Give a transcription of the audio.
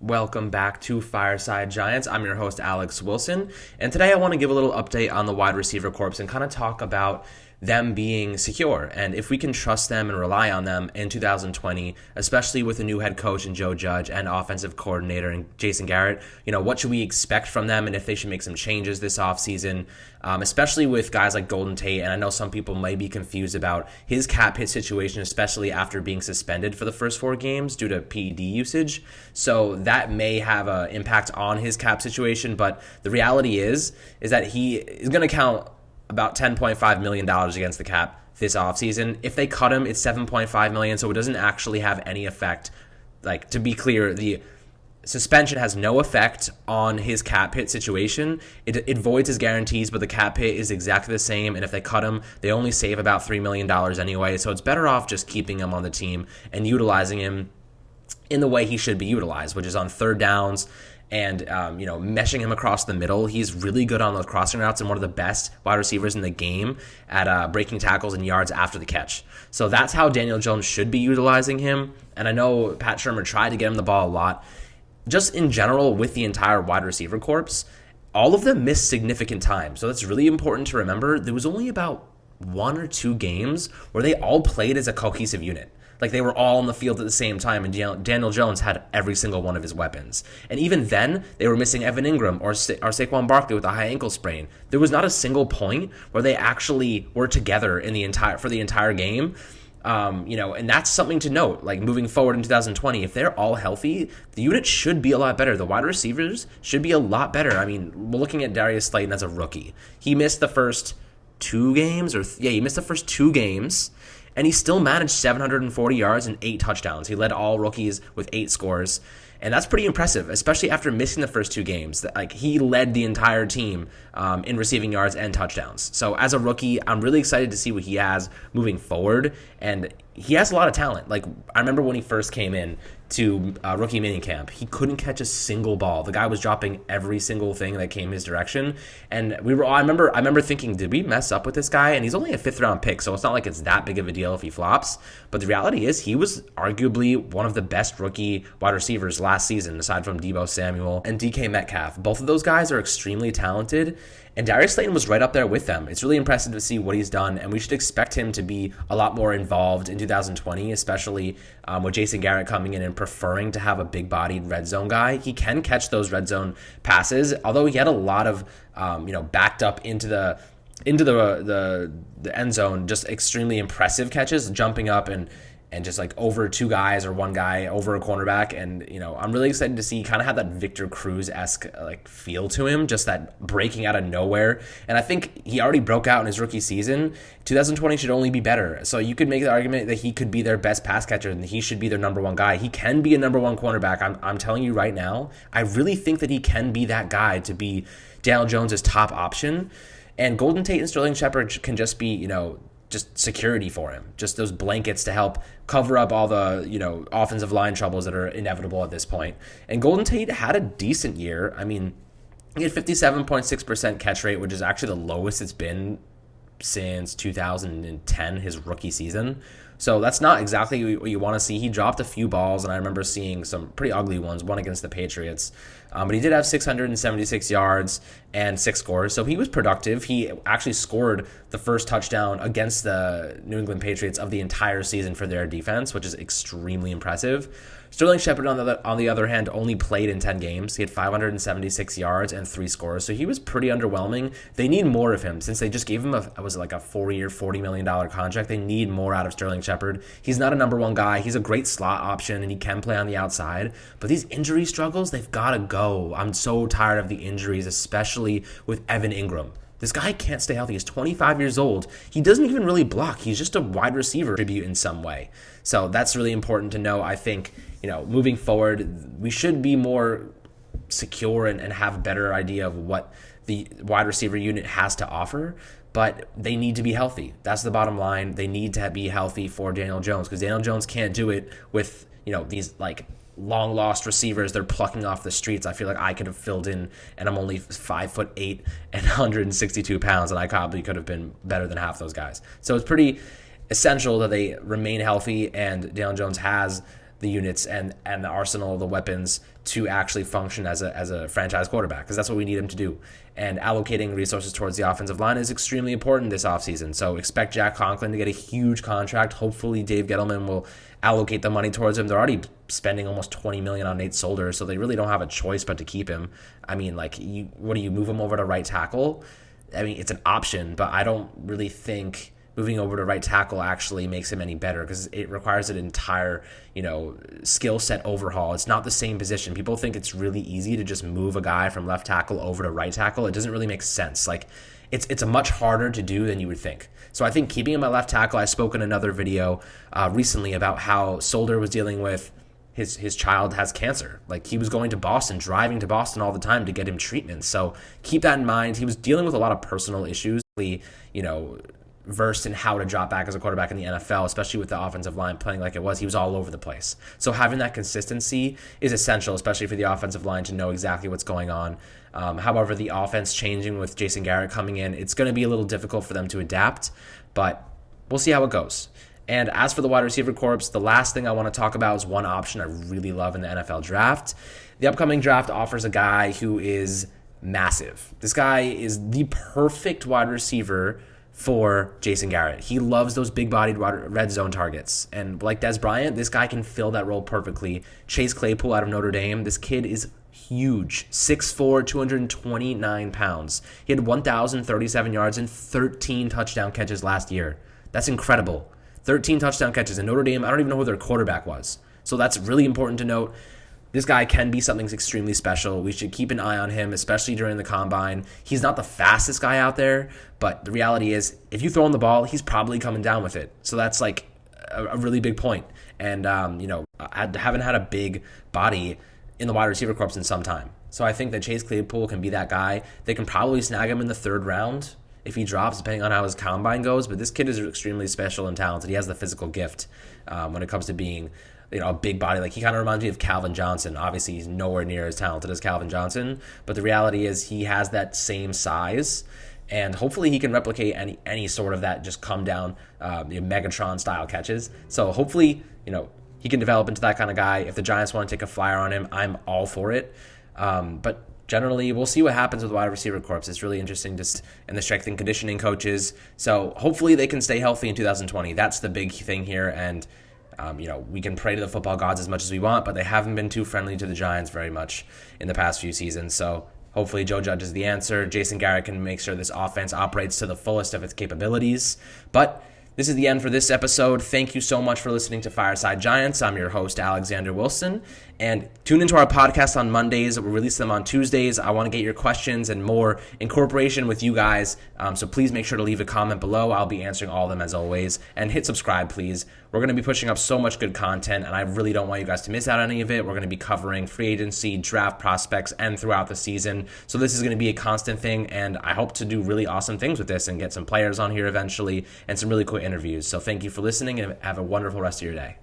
Welcome back to Fireside Giants. I'm your host, Alex Wilson, and today I want to give a little update on the wide receiver corps and kind of talk about them being secure and if we can trust them and rely on them in 2020, especially with a new head coach in Joe Judge and offensive coordinator in Jason Garrett. What should we expect from them and if they should make some changes this offseason, especially with guys like Golden Tate. And I know some people may be confused about his cap hit situation, especially after being suspended for the first 4 games due to PED usage. So that may have an impact on his cap situation. But the reality is that he is going to count about $10.5 million against the cap this offseason. If they cut him, it's $7.5 million, so it doesn't actually have any effect. Like, to be clear, the suspension has no effect on his cap hit situation. It voids his guarantees, but the cap hit is exactly the same, and if they cut him, they only save about $3 million anyway, so it's better off just keeping him on the team and utilizing him in the way he should be utilized, which is on third downs and meshing him across the middle. He's really good on those crossing routes and one of the best wide receivers in the game at breaking tackles and yards after the catch. So that's how Daniel Jones should be utilizing him. And I know Pat Shurmur tried to get him the ball a lot. Just in general, with the entire wide receiver corps, all of them missed significant time. So that's really important to remember. There was only about 1 or 2 games where they all played as a cohesive unit. Like, they were all on the field at the same time, and Daniel Jones had every single one of his weapons. And even then, they were missing Evan Ingram or Saquon Barkley with a high ankle sprain. There was not a single point where they actually were together for the entire game. And that's something to note. Like, moving forward in 2020, if they're all healthy, the unit should be a lot better. The wide receivers should be a lot better. I mean, we're looking at Darius Slayton as a rookie. He missed the first 2 games, and he still managed 740 yards and 8 touchdowns. He led all rookies with 8 scores. And that's pretty impressive, especially after missing the first 2 games. He led the entire team in receiving yards and touchdowns. So as a rookie, I'm really excited to see what he has moving forward. And he has a lot of talent. Like, I remember when he first came in to rookie minicamp, he couldn't catch a single ball. The guy was dropping every single thing that came his direction. And I remember thinking, did we mess up with this guy? And he's only a 5th round pick, so it's not like it's that big of a deal if he flops. But the reality is he was arguably one of the best rookie wide receivers last season, aside from Deebo Samuel and DK Metcalf. Both of those guys are extremely talented, and Darius Slayton was right up there with them. It's really impressive to see what he's done, and we should expect him to be a lot more involved in 2020, especially with Jason Garrett coming in and preferring to have a big-bodied red zone guy. He can catch those red zone passes, although he had a lot of backed up into the end zone, just extremely impressive catches, jumping up and just like over 2 guys or 1 guy over a cornerback. And, I'm really excited to see he kind of had that Victor Cruz-esque like feel to him, just that breaking out of nowhere. And I think he already broke out in his rookie season. 2020 should only be better. So you could make the argument that he could be their best pass catcher and he should be their number 1 guy. He can be a number 1 cornerback. I'm telling you right now, I really think that he can be that guy to be Daniel Jones' top option. And Golden Tate and Sterling Shepard can just be, just security for him, just those blankets to help cover up all the, offensive line troubles that are inevitable at this point. And Golden Tate had a decent year. I mean, he had 57.6% catch rate, which is actually the lowest it's been since 2010, his rookie season. So that's not exactly what you want to see. He dropped a few balls, and I remember seeing some pretty ugly ones, one against the Patriots. But he did have 676 yards and 6 scores, so he was productive. He actually scored the first touchdown against the New England Patriots of the entire season for their defense, which is extremely impressive. Sterling Shepard, on the other hand, only played in 10 games. He had 576 yards and 3 scores, so he was pretty underwhelming. They need more of him since they just gave him a 4-year, $40 million contract. They need more out of Sterling Shepard. He's not a number 1 guy. He's a great slot option, and he can play on the outside. But these injury struggles, they've got to go. I'm so tired of the injuries, especially with Evan Ingram. This guy can't stay healthy. He's 25 years old. He doesn't even really block. He's just a wide receiver tribute in some way. So that's really important to know. I think, moving forward, we should be more secure and have a better idea of what the wide receiver unit has to offer. But they need to be healthy. That's the bottom line. They need to be healthy for Daniel Jones because Daniel Jones can't do it with, these long lost receivers they're plucking off the streets. I feel like I could have filled in, and I'm only 5'8" and 162 pounds, and I probably could have been better than half those guys. So it's pretty essential that they remain healthy, and Daniel Jones has the units and the arsenal of the weapons to actually function as a franchise quarterback, because that's what we need him to do. And allocating resources towards the offensive line is extremely important this offseason. So expect Jack Conklin to get a huge contract. Hopefully Dave Gettleman will allocate the money towards him. They're already spending almost $20 million on Nate Solder, so they really don't have a choice but to keep him. I mean, like, what do you move him over to right tackle? I mean, it's an option, but I don't really think moving over to right tackle actually makes him any better, because it requires an entire, skill set overhaul. It's not the same position. People think it's really easy to just move a guy from left tackle over to right tackle. It doesn't really make sense. Like, it's a much harder to do than you would think. So I think keeping him at left tackle, I spoke in another video recently about how Solder was dealing with his child has cancer. Like, he was going to Boston, driving to Boston all the time to get him treatment. So keep that in mind. He was dealing with a lot of personal issues, versed in how to drop back as a quarterback in the NFL, especially with the offensive line playing like it was. He was all over the place. So having that consistency is essential, especially for the offensive line to know exactly what's going on. However, the offense changing with Jason Garrett coming in, it's going to be a little difficult for them to adapt, but we'll see how it goes. And as for the wide receiver corps, the last thing I want to talk about is one option I really love in the NFL draft. The upcoming draft offers a guy who is massive. This guy is the perfect wide receiver for Jason Garrett. He loves those big-bodied red zone targets. And like Dez Bryant, this guy can fill that role perfectly. Chase Claypool out of Notre Dame, this kid is huge. 6'4", 229 pounds. He had 1,037 yards and 13 touchdown catches last year. That's incredible. 13 touchdown catches. In Notre Dame, I don't even know who their quarterback was. So that's really important to note. This guy can be something extremely special. We should keep an eye on him, especially during the combine. He's not the fastest guy out there, but the reality is, if you throw him the ball, he's probably coming down with it. So that's like a really big point. And, I haven't had a big body in the wide receiver corps in some time. So I think that Chase Claypool can be that guy. They can probably snag him in the third round if he drops, depending on how his combine goes. But this kid is extremely special and talented. He has the physical gift when it comes to being a big body. Like, he kind of reminds me of Calvin Johnson. Obviously, he's nowhere near as talented as Calvin Johnson, but the reality is he has that same size, and hopefully he can replicate any sort of that just come down Megatron style catches. So hopefully, he can develop into that kind of guy. If the Giants want to take a flyer on him, I'm all for it. But generally, we'll see what happens with the wide receiver corps. It's really interesting just in the strength and conditioning coaches. So hopefully they can stay healthy in 2020. That's the big thing here. And we can pray to the football gods as much as we want, but they haven't been too friendly to the Giants very much in the past few seasons. So hopefully Joe Judge is the answer. Jason Garrett can make sure this offense operates to the fullest of its capabilities. But this is the end for this episode. Thank you so much for listening to Fireside Giants. I'm your host, Alexander Wilson. And tune into our podcast on Mondays. We release them on Tuesdays. I want to get your questions and more incorporation with you guys. So please make sure to leave a comment below. I'll be answering all of them as always. And hit subscribe, please. We're going to be pushing up so much good content, and I really don't want you guys to miss out on any of it. We're going to be covering free agency, draft prospects, and throughout the season. So this is going to be a constant thing, and I hope to do really awesome things with this and get some players on here eventually and some really cool interviews. So thank you for listening, and have a wonderful rest of your day.